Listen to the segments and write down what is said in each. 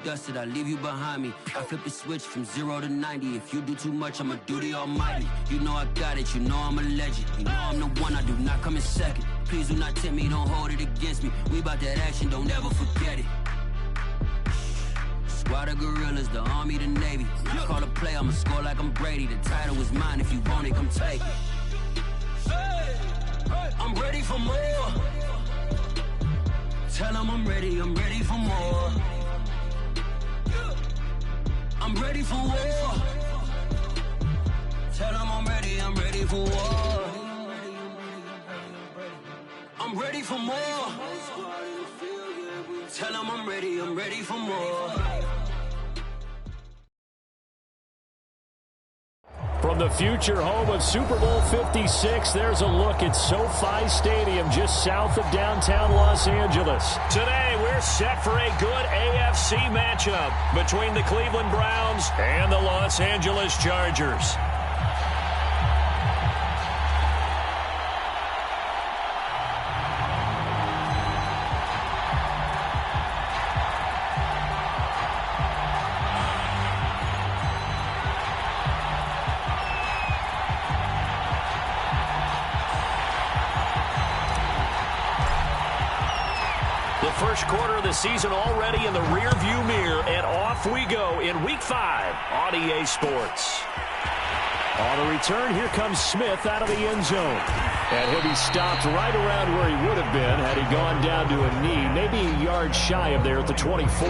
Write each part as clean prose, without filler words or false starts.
dusted, I leave you behind me. I flip the switch from 0 to 90. If you do too much, I'ma do the almighty. You know I got it, you know I'm a legend. You know I'm the one, I do not come in second. Please do not tempt me, don't hold it against me. We bout that action, don't ever forget it. Squad of gorillas, the army, the navy. I call a play, I'ma score like I'm Brady. The title is mine, if you want it, come take it. I'm ready for more. Tell them I'm ready for more. I'm ready for war. Tell them I'm ready for war. I'm ready for more. Tell them I'm ready for more. From the future home of Super Bowl 56, there's a look at SoFi Stadium just south of downtown Los Angeles. Today, we're set for a good AFC matchup between the Cleveland Browns and the Los Angeles Chargers. First quarter of the season already in the rearview mirror, and off we go in Week 5 on EA Sports. On the return, here comes Smith out of the end zone. And he'll be stopped right around where he would have been had he gone down to a knee, maybe a yard shy of there at the 24.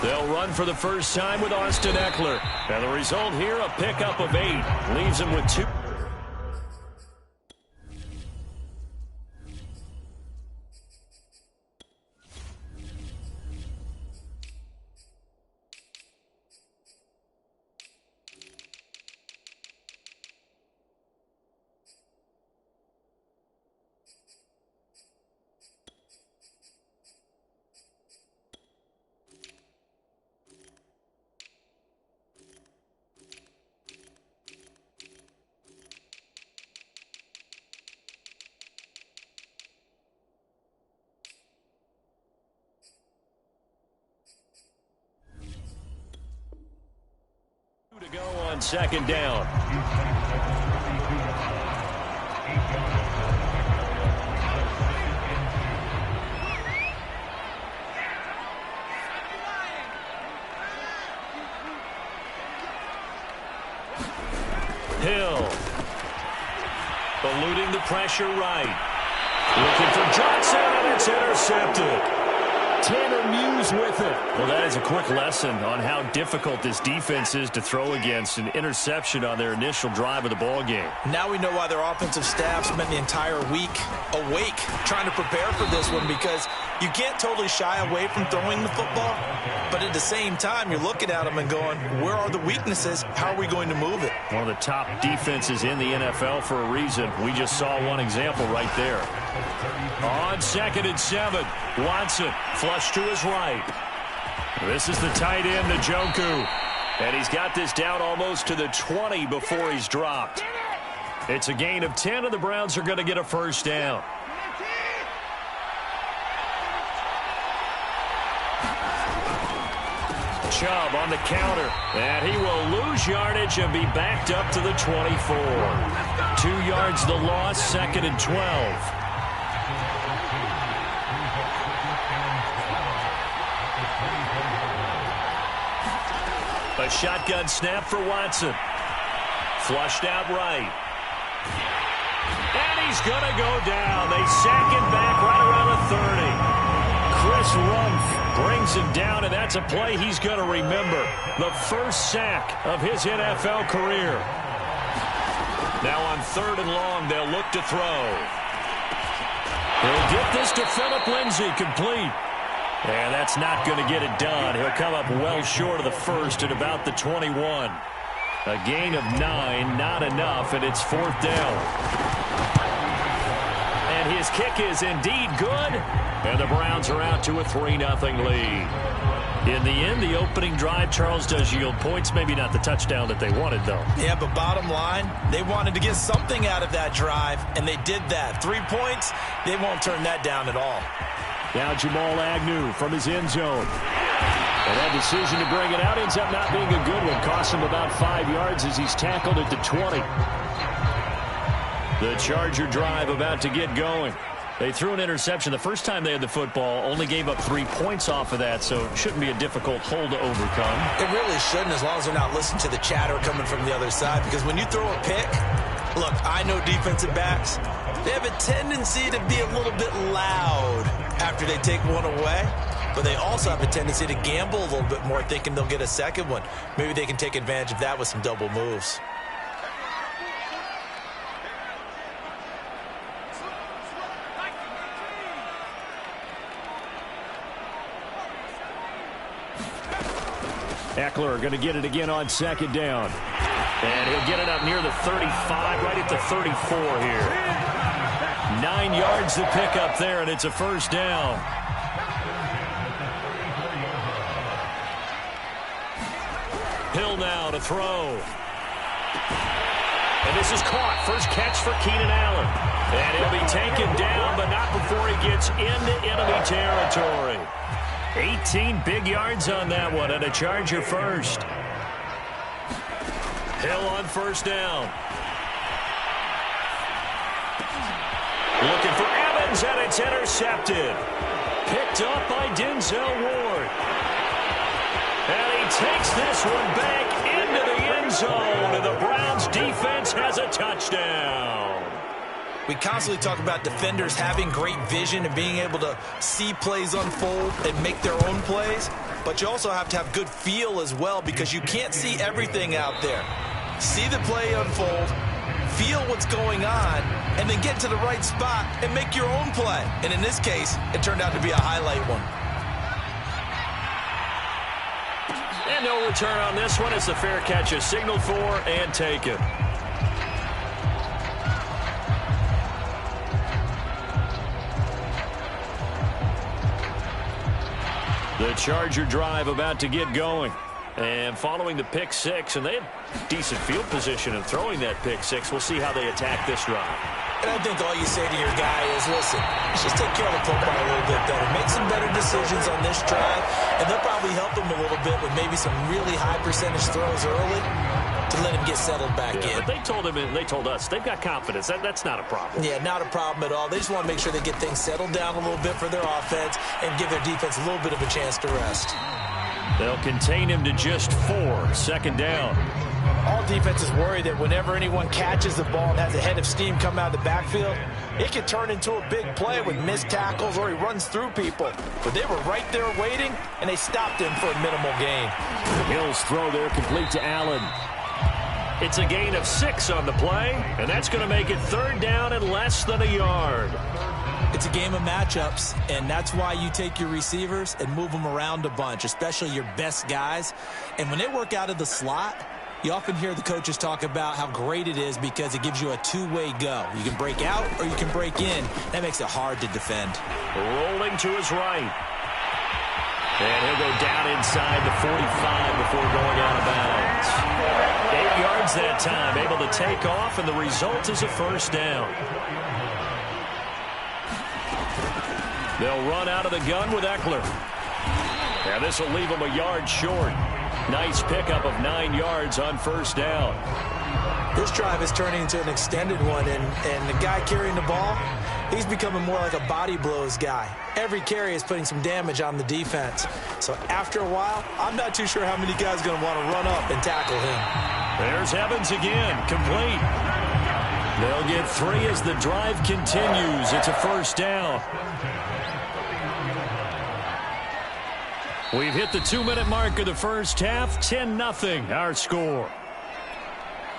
They'll run for the first time with Austin Eckler. And the result here, a pickup of 8. Leaves him with 2. To go on second down. Hill. Eluding the pressure right. Looking for Johnson, and it's intercepted. Tanner Muse with it. Well, that is a quick lesson on how difficult this defense is to throw against. An interception on their initial drive of the ball game. Now we know why their offensive staff spent the entire week awake trying to prepare for this one, because you can't totally shy away from throwing the football, but at the same time, you're looking at them and going, where are the weaknesses? How are we going to move it? One of the top defenses in the NFL for a reason. We just saw one example right there. On 2nd and 7, Watson flush to his right. This is the tight end, Njoku. And he's got this down almost to the 20 before he's dropped. It's a gain of 10, and the Browns are going to get a first down. Chubb on the counter, and he will lose yardage and be backed up to the 24. 2 yards the loss, 2nd and 12. A shotgun snap for Watson. Flushed out right. And he's going to go down. They sack him back right around the 30. Chris Rumph brings him down, and that's a play he's going to remember. The first sack of his NFL career. Now on 3rd and long, they'll look to throw. He'll get this to Phillip Lindsay, complete. And that's not going to get it done. He'll come up well short of the first at about the 21. A gain of 9, not enough, and it's 4th down. And his kick is indeed good. And the Browns are out to a 3-0 lead. In the end, the opening drive, Charles, does yield points. Maybe not the touchdown that they wanted, though. Yeah, but bottom line, they wanted to get something out of that drive, and they did that. 3 points, they won't turn that down at all. Now Jamal Agnew from his end zone. And that decision to bring it out ends up not being a good one. Costs him about 5 yards as he's tackled at the 20. The Charger drive about to get going. They threw an interception the first time they had the football, only gave up 3 points off of that, so it shouldn't be a difficult hole to overcome. It really shouldn't, as long as they're not listening to the chatter coming from the other side, because when you throw a pick, look, I know defensive backs, they have a tendency to be a little bit loud after they take one away, but they also have a tendency to gamble a little bit more, thinking they'll get a second one. Maybe they can take advantage of that with some double moves. Eckler going to get it again on second down. And he'll get it up near the 35, right at the 34 here. 9 yards to pick up there, and it's a first down. Hill now to throw. And this is caught. First catch for Keenan Allen. And he'll be taken down, but not before he gets into enemy territory. 18 big yards on that one, and a Charger first. Hill on first down. Looking for Evans, and it's intercepted. Picked up by Denzel Ward. And he takes this one back into the end zone, and the Browns defense has a touchdown. We constantly talk about defenders having great vision and being able to see plays unfold and make their own plays, but you also have to have good feel as well, because you can't see everything out there. See the play unfold, feel what's going on, and then get to the right spot and make your own play. And in this case, it turned out to be a highlight one. And no return on this one. It's the fair catch is signaled for and taken. The Charger drive about to get going. And following the pick six, and they had decent field position in throwing that pick six. We'll see how they attack this drive. And I think all you say to your guy is, listen, let's just take care of the football a little bit better. Make some better decisions on this drive, and they'll probably help him a little bit with maybe some really high percentage throws early to let him get settled back in. But they told him, and they told us, they've got confidence. That's not a problem. Yeah, not a problem at all. They just want to make sure they get things settled down a little bit for their offense and give their defense a little bit of a chance to rest. They'll contain him to just 4. Second down. All defenses worry that whenever anyone catches the ball and has a head of steam come out of the backfield, it can turn into a big play with missed tackles or he runs through people. But they were right there waiting, and they stopped him for a minimal gain. Hill's throw there complete to Allen. It's a gain of 6 on the play, and that's going to make it third down and less than a yard. It's a game of matchups, and that's why you take your receivers and move them around a bunch, especially your best guys. And when they work out of the slot, you often hear the coaches talk about how great it is because it gives you a two-way go. You can break out or you can break in. That makes it hard to defend. Rolling to his right. And he'll go down inside the 45 before going out of bounds. 8 yards that time, able to take off, and the result is a first down. They'll run out of the gun with Eckler. And this will leave him a yard short. Nice pickup of 9 yards on first down. This drive is turning into an extended one, and the guy carrying the ball, he's becoming more like a body blows guy. Every carry is putting some damage on the defense. So after a while, I'm not too sure how many guys are going to want to run up and tackle him. There's Evans again, complete. They'll get 3 as the drive continues. It's a first down. We've hit the 2-minute mark of the first half. 10-0 our score.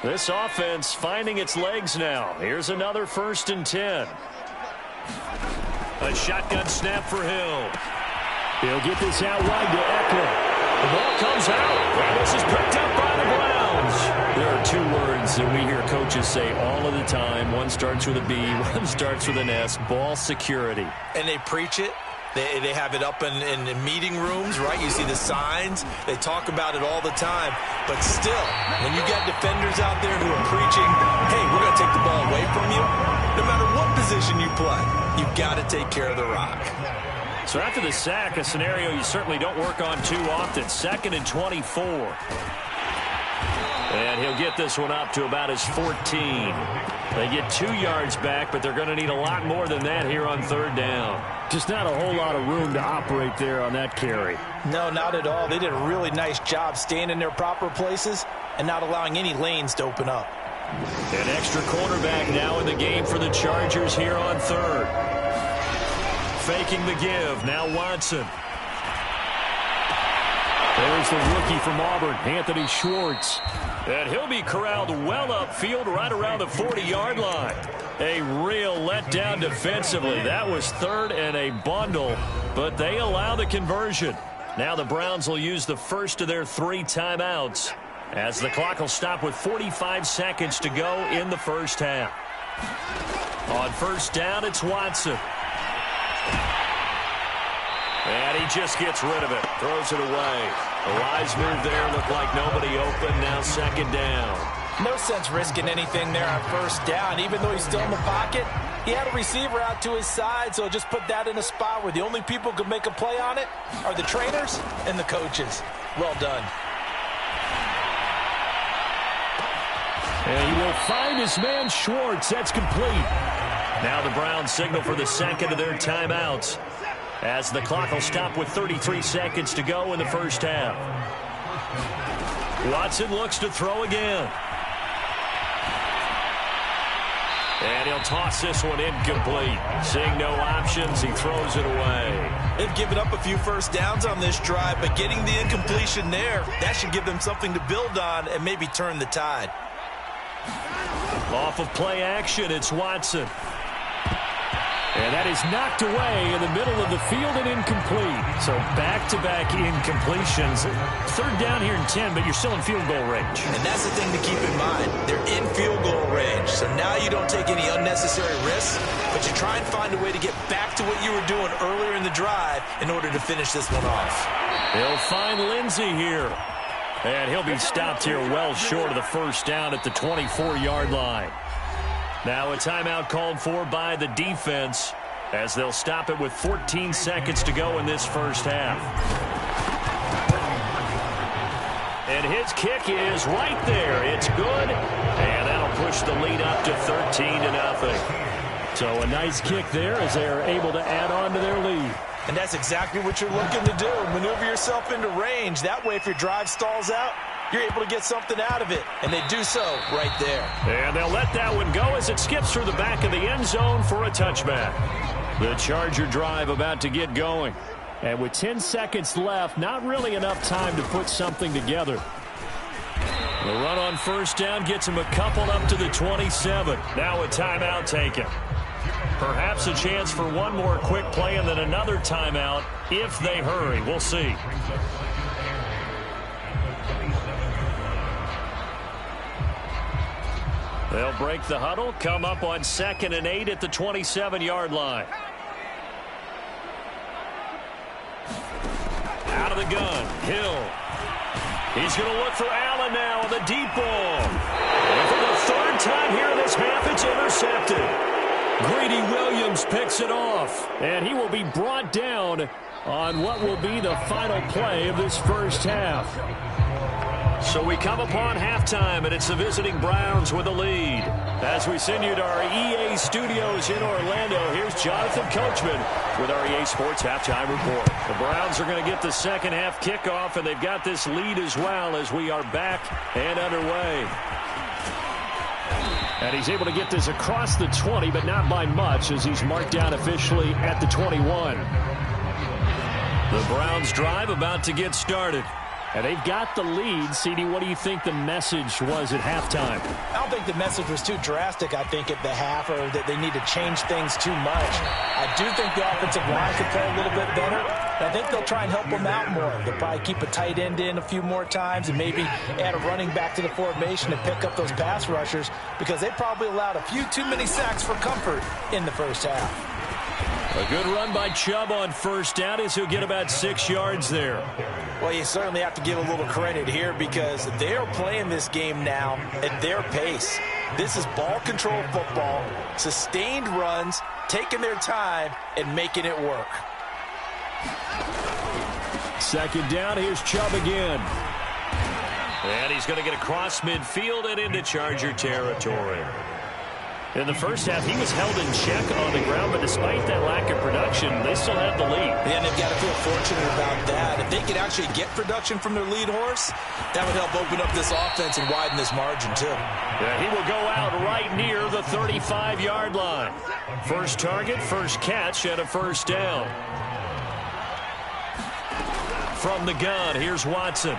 This offense finding its legs now. Here's another 1st and 10. A shotgun snap for Hill. He'll get this out wide to Eckler. The ball comes out, and this is picked up by the Browns. There are 2 words that we hear coaches say all of the time. One starts with a B, one starts with an S. Ball security. And they preach it, They have it up in meeting rooms, right? You see the signs. They talk about it all the time. But still, when you got defenders out there who are preaching, hey, we're going to take the ball away from you, no matter what position you play, you've got to take care of the rock. So after the sack, a scenario you certainly don't work on too often. 2nd and 24. And he'll get this one up to about his 14. They get 2 yards back, but they're going to need a lot more than that here on 3rd down. Just not a whole lot of room to operate there on that carry. No, not at all. They did a really nice job staying in their proper places and not allowing any lanes to open up. An extra cornerback now in the game for the Chargers here on 3rd. Faking the give. Now Watson. There's the rookie from Auburn, Anthony Schwartz. And he'll be corralled well upfield right around the 40-yard line. A real letdown defensively. That was 3rd and a bundle, but they allow the conversion. Now the Browns will use the first of their 3 timeouts as the clock will stop with 45 seconds to go in the first half. On 1st down, it's Watson. And he just gets rid of it, throws it away. A wise move there, looked like nobody open, now 2nd down. No sense risking anything there on 1st down. Even though he's still in the pocket, he had a receiver out to his side, so just put that in a spot where the only people who can make a play on it are the trainers and the coaches. Well done. And he will find his man Schwartz. That's complete. Now the Browns signal for the 2nd of their timeouts, as the clock will stop with 33 seconds to go in the first half. Watson looks to throw again. And he'll toss this one incomplete. Seeing no options, he throws it away. They've given up a few 1st downs on this drive, but getting the incompletion there, that should give them something to build on and maybe turn the tide. Off of play action, it's Watson. And that is knocked away in the middle of the field and incomplete. So back-to-back incompletions. 3rd down here and 10, but you're still in field goal range. And that's the thing to keep in mind. They're in field goal range. So now you don't take any unnecessary risks, but you try and find a way to get back to what you were doing earlier in the drive in order to finish this one off. He'll find Lindsey here. And he'll be stopped here well short of the 1st down at the 24-yard line. Now a timeout called for by the defense as they'll stop it with 14 seconds to go in this first half. And his kick is right there. It's good. And that'll push the lead up to 13-0. So a nice kick there as they're able to add on to their lead. And that's exactly what you're looking to do. Maneuver yourself into range. That way, if your drive stalls out, you're able to get something out of it. And they do so right there. And they'll let that one go as it skips through the back of the end zone for a touchback. The Charger drive about to get going. And with 10 seconds left, not really enough time to put something together. The run on 1st down gets him a couple up to the 27. Now a timeout taken. Perhaps a chance for one more quick play and then another timeout if they hurry. We'll see. They'll break the huddle, come up on 2nd and 8 at the 27-yard line. Out of the gun, Hill. He's going to look for Allen now on the deep ball. And for the 3rd time here in this half, it's intercepted. Greedy Williams picks it off, and he will be brought down on what will be the final play of this first half. So we come upon halftime, and it's the visiting Browns with a lead. As we send you to our EA studios in Orlando, here's Jonathan Coachman with our EA Sports Halftime Report. The Browns are going to get the second half kickoff, and they've got this lead as well as we are back and underway. And he's able to get this across the 20, but not by much as he's marked down officially at the 21. The Browns drive about to get started. And they've got the lead. CD, what do you think the message was at halftime? I don't think the message was too drastic, I think, at the half, or that they need to change things too much. I do think the offensive line could play a little bit better. And I think they'll try and help them out more. They'll probably keep a tight end in a few more times and maybe add a running back to the formation and pick up those pass rushers because they probably allowed a few too many sacks for comfort in the first half. A good run by Chubb on first down as he'll get about 6 yards there. Well, you certainly have to give a little credit here because they're playing this game now at their pace. This is ball control football, sustained runs, taking their time, and making it work. Second down, here's Chubb again. And he's going to get across midfield and into Charger territory. In the first half, he was held in check on the ground, but despite that lack of production, they still have the lead. And they've got to feel fortunate about that. If they could actually get production from their lead horse, that would help open up this offense and widen this margin, too. Yeah, he will go out right near the 35-yard line. First target, first catch, and a first down. From the gun, here's Watson.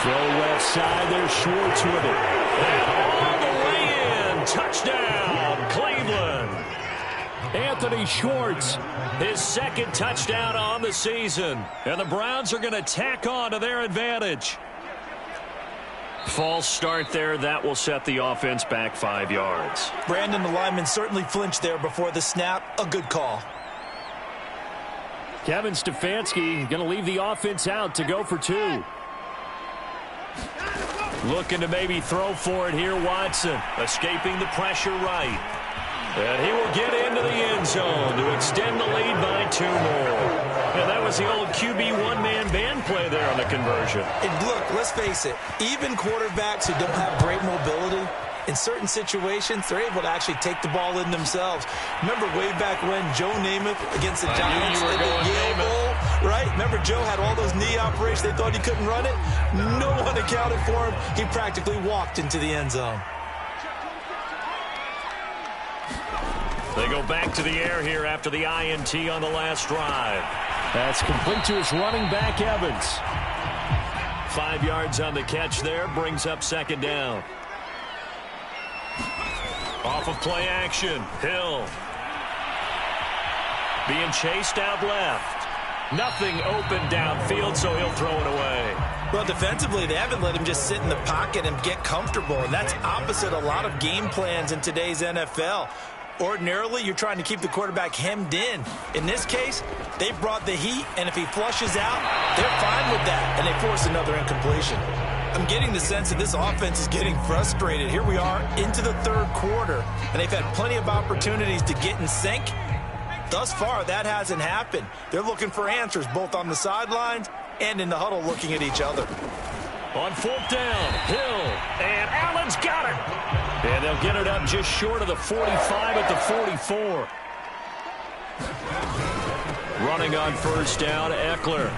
Throw left side, there's Schwartz with it. And all the way in, touchdown, Cleveland. Anthony Schwartz. His second touchdown on the season. And the Browns are going to tack on to their advantage. False start there. That will set the offense back 5 yards. Brandon, the lineman certainly flinched there before the snap. A good call. Kevin Stefanski going to leave the offense out to go for 2. Looking to maybe throw for it here, Watson. Escaping the pressure right. And he will get into the end zone to extend the lead by 2 more. And that was the old QB one-man band play there on the conversion. And look, let's face it, even quarterbacks who don't have great mobility, in certain situations, they're able to actually take the ball in themselves. Remember way back when Joe Namath against the Giants at the Yale Bowl, right? Remember Joe had all those knee operations. They thought he couldn't run it. No one accounted for him. He practically walked into the end zone. They go back to the air here after the INT on the last drive. That's complete to his running back, Evans. 5 yards on the catch there, brings up second down. Off of play action, Hill. Being chased out left. Nothing open downfield, so he'll throw it away. Well, defensively, they haven't let him just sit in the pocket and get comfortable, and that's opposite a lot of game plans in today's NFL. Ordinarily, you're trying to keep the quarterback hemmed in. In this case, they brought the heat, and if he flushes out, they're fine with that, and they force another incompletion. I'm getting the sense that this offense is getting frustrated. Here we are into the third quarter, and they've had plenty of opportunities to get in sync. Thus far, that hasn't happened. They're looking for answers both on the sidelines and in the huddle looking at each other. On fourth down, Hill, and Allen's got it. And they'll get it up just short of the 45 at the 44. Running on first down, Eckler.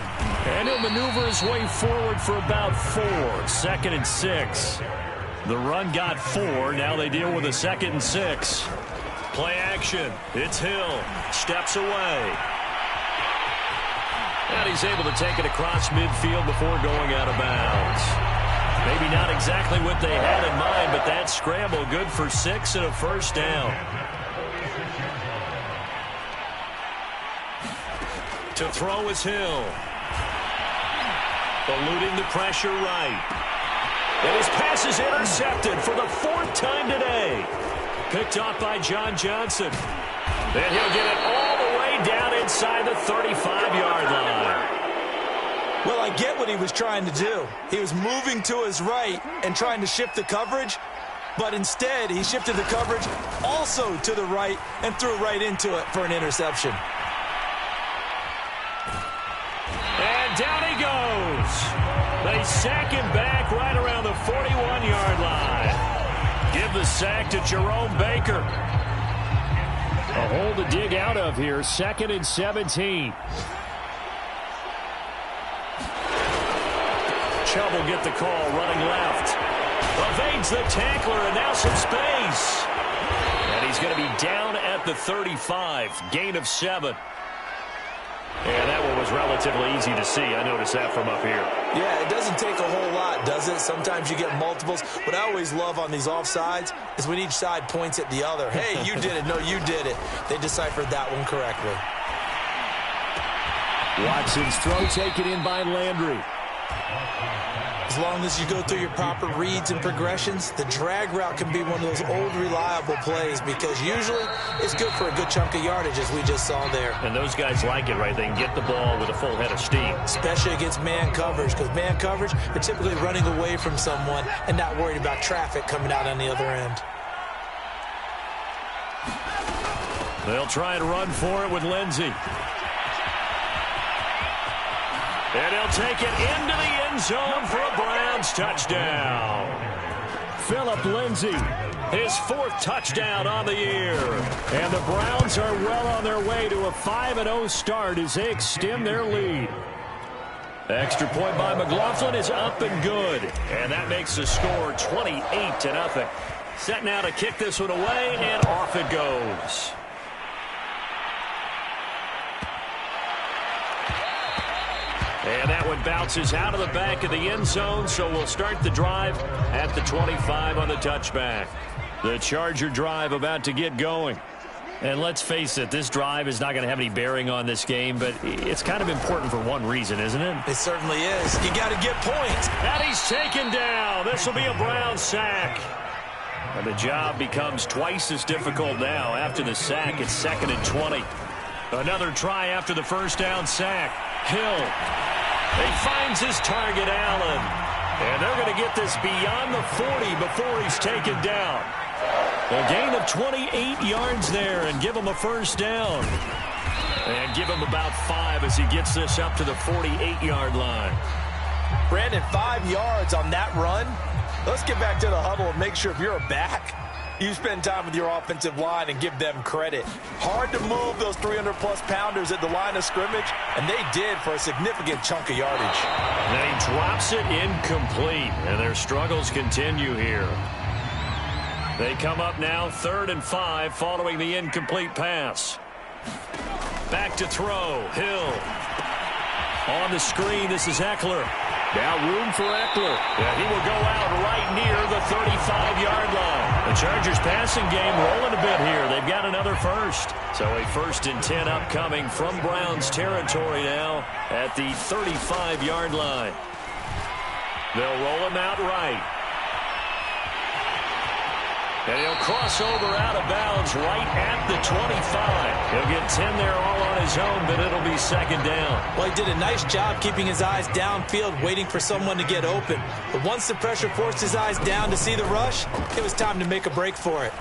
And he'll maneuver his way forward for about 4. 2nd and 6. The run got 4. Now they deal with a 2nd and 6. Play action. It's Hill. Steps away. And he's able to take it across midfield before going out of bounds. Maybe not exactly what they had in mind, but that scramble good for 6 and a first down. To throw is Hill. Eluding the pressure right. And his pass is intercepted for the 4th time today. Picked off by John Johnson. And he'll get it all the way down inside the 35-yard line. Well, I get what he was trying to do. He was moving to his right and trying to shift the coverage, but instead he shifted the coverage also to the right and threw right into it for an interception. And down he goes. They sack him back right around the 41-yard line. Give the sack to Jerome Baker. A hole to dig out of here. 2nd and 17. Chubb will get the call running left. Evades the tackler and now some space. And he's going to be down at the 35. Gain of 7. And that one was relatively easy to see. I noticed that from up here. Yeah, it doesn't take a whole lot, does it? Sometimes you get multiples. What I always love on these offsides is when each side points at the other. Hey, you did it. No, you did it. They deciphered that one correctly. Watson's throw taken in by Landry. As long as you go through your proper reads and progressions, the drag route can be one of those old reliable plays because usually it's good for a good chunk of yardage, as we just saw there. And those guys like it, right? They can get the ball with a full head of steam. Especially against man coverage, because man coverage, they're typically running away from someone and not worried about traffic coming out on the other end. They'll try and run for it with Lindsey. And he'll take it into the end zone for a Browns touchdown. Phillip Lindsay, his 4th touchdown on the year. And the Browns are well on their way to a 5-0 start as they extend their lead. Extra point by McLaughlin is up and good. And that makes the score 28-0. Set now to kick this one away, and off it goes. And that one bounces out of the back of the end zone, so we'll start the drive at the 25 on the touchback. The Charger drive about to get going. And let's face it, this drive is not going to have any bearing on this game, but it's kind of important for one reason, isn't it? It certainly is. You got to get points. And he's taken down. This will be a Brown sack. And the job becomes twice as difficult now. After the sack, it's 2nd and 20. Another try after the first down sack. Hill. He finds his target, Allen. And they're going to get this beyond the 40 before he's taken down. A gain of 28 yards there and give him a first down. And give him about 5 as he gets this up to the 48-yard line. Brandon, 5 yards on that run. Let's get back to the huddle and make sure if you're a back, you spend time with your offensive line and give them credit. Hard to move those 300-plus pounders at the line of scrimmage, and they did for a significant chunk of yardage. And he drops it incomplete, and their struggles continue here. They come up now 3rd and 5 following the incomplete pass. Back to throw. Hill. On the screen, this is Eckler. Now room for Eckler. Yeah, he will go out right near the 35-yard line. The Chargers passing game rolling a bit here. They've got another first. So a 1st and 10 upcoming from Browns territory now at the 35-yard line. They'll roll him out right. And he'll cross over out of bounds right at the 25. He'll get 10 there all on his own, but it'll be 2nd down. Well, he did a nice job keeping his eyes downfield, waiting for someone to get open. But once the pressure forced his eyes down to see the rush, it was time to make a break for it.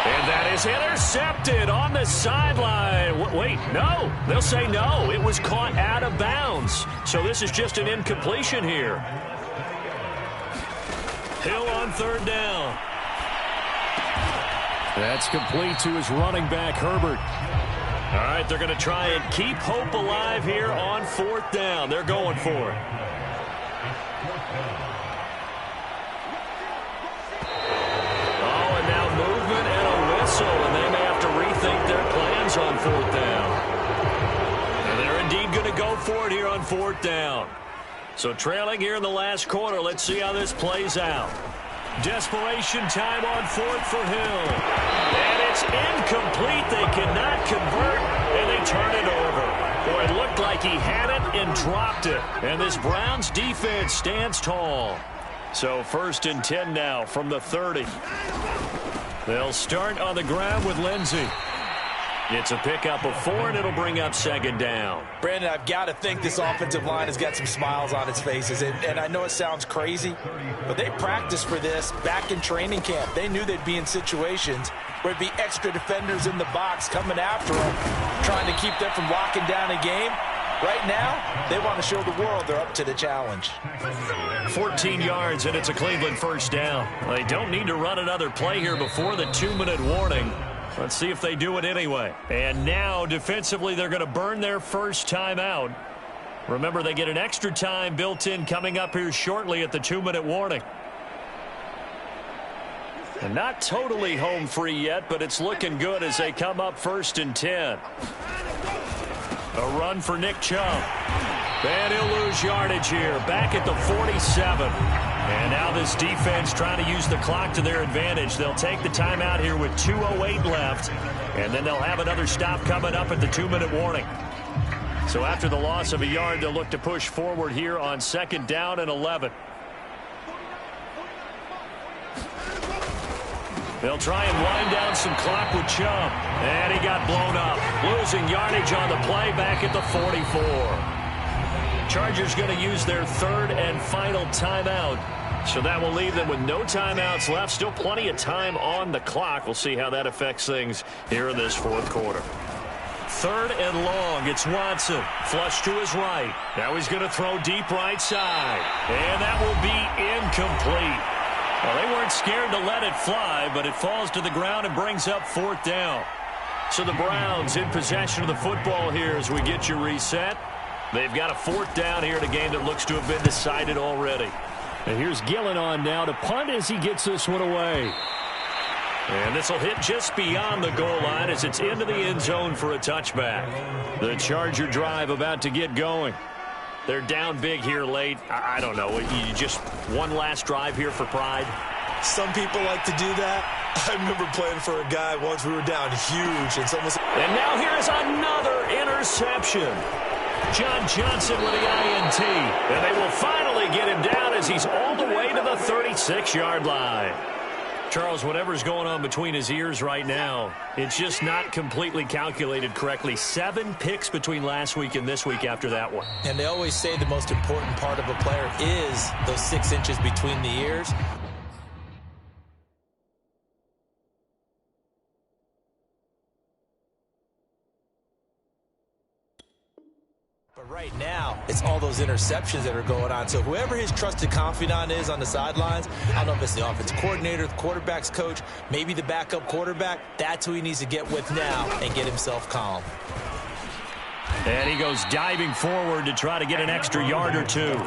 And that is intercepted on the sideline. Wait, no. They'll say no. It was caught out of bounds. So this is just an incompletion here. Hill on 3rd down. That's complete to his running back, Herbert. All right, they're going to try and keep hope alive here on 4th down. They're going for it. Oh, and now movement and a whistle, and they may have to rethink their plans on 4th down. And they're indeed going to go for it here on 4th down. So trailing here in the last quarter, let's see how this plays out. Desperation time on 4th for Hill. And it's incomplete. They cannot convert, and they turn it over. Boy, it looked like he had it and dropped it. And this Browns defense stands tall. So 1st and 10 now from the 30. They'll start on the ground with Lindsey. It's a pickup of 4, and it'll bring up 2nd down. Brandon, I've got to think this offensive line has got some smiles on its faces. And I know it sounds crazy, but they practiced for this back in training camp. They knew they'd be in situations where it'd be extra defenders in the box coming after them, trying to keep them from locking down a game. Right now, they want to show the world they're up to the challenge. 14 yards, and it's a Cleveland 1st down. They don't need to run another play here before the 2-minute warning. Let's see if they do it anyway. And now, defensively, they're going to burn their first timeout. Remember, they get an extra time built in coming up here shortly at the 2-minute warning. And not totally home free yet, but it's looking good as they come up 1st and 10. A run for Nick Chubb. And he'll lose yardage here. Back at the 47. And now this defense trying to use the clock to their advantage. They'll take the timeout here with 2:08 left. And then they'll have another stop coming up at the 2-minute warning. So after the loss of a yard, they'll look to push forward here on 2nd down and 11. They'll try and wind down some clock with Chubb. And he got blown up. Losing yardage on the play back at the 44. Chargers going to use their 3rd and final timeout. So that will leave them with no timeouts left. Still plenty of time on the clock. We'll see how that affects things here in this 4th quarter. 3rd and long. It's Watson. Flush to his right. Now he's going to throw deep right side. And that will be incomplete. Well, they weren't scared to let it fly, but it falls to the ground and brings up 4th down. So the Browns in possession of the football here as we get you reset. They've got a 4th down here in a game that looks to have been decided already. And here's Gillen on now to punt as he gets this one away. And this will hit just beyond the goal line as it's into the end zone for a touchback. The Charger drive about to get going. They're down big here late. I don't know. You just one last drive here for pride. Some people like to do that. I remember playing for a guy once. We were down huge. And now here is another interception. John Johnson with the INT. And they will finally get him down as he's all the way to the 36-yard line. Charles, whatever's going on between his ears right now, it's just not completely calculated correctly. 7 picks between last week and this week after that one. And they always say the most important part of a player is those 6 inches between the ears. But right now, it's all those interceptions that are going on. So whoever his trusted confidant is on the sidelines, I don't know if it's the offensive coordinator, the quarterback's coach, maybe the backup quarterback, that's who he needs to get with now and get himself calm. And he goes diving forward to try to get an extra yard or 2.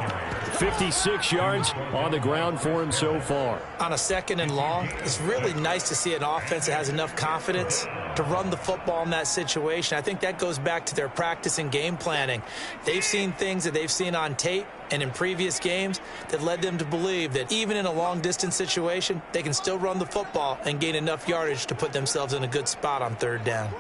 56 yards on the ground for him so far. On a 2nd and long, it's really nice to see an offense that has enough confidence to run the football in that situation. I think that goes back to their practice and game planning. They've seen things that they've seen on tape and in previous games that led them to believe that even in a long-distance situation, they can still run the football and gain enough yardage to put themselves in a good spot on 3rd down.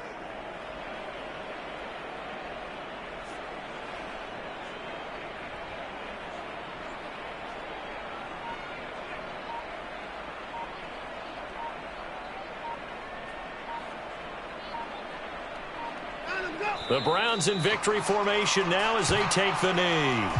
The Browns in victory formation now as they take the knee.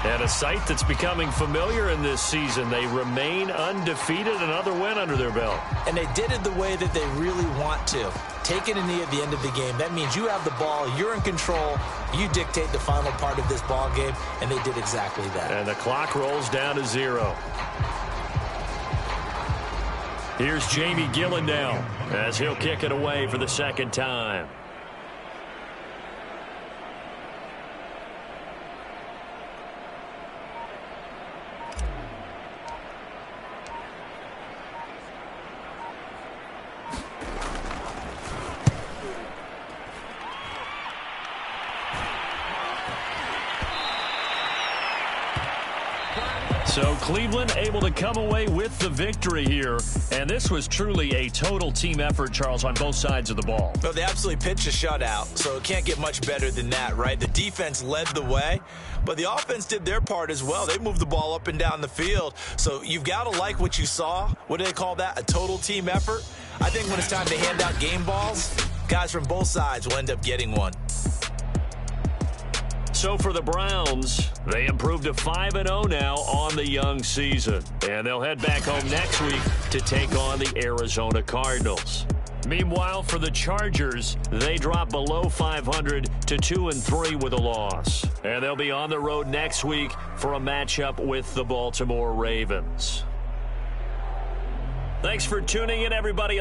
And a sight that's becoming familiar in this season. They remain undefeated, another win under their belt. And they did it the way that they really want to. Taking a knee at the end of the game, that means you have the ball, you're in control, you dictate the final part of this ball game, and they did exactly that. And the clock rolls down to 0. Here's Jamie Gillen now as he'll kick it away for the 2nd time. So Cleveland able to come away with the victory here. And this was truly a total team effort, Charles, on both sides of the ball. Well, they absolutely pitched a shutout, so it can't get much better than that, right? The defense led the way, but the offense did their part as well. They moved the ball up and down the field. So you've got to like what you saw. What do they call that? A total team effort? I think when it's time to hand out game balls, guys from both sides will end up getting one. So for the Browns, they improved to 5-0 now on the young season. And they'll head back home next week to take on the Arizona Cardinals. Meanwhile, for the Chargers, they drop below 500 to 2-3 with a loss. And they'll be on the road next week for a matchup with the Baltimore Ravens. Thanks for tuning in, everybody.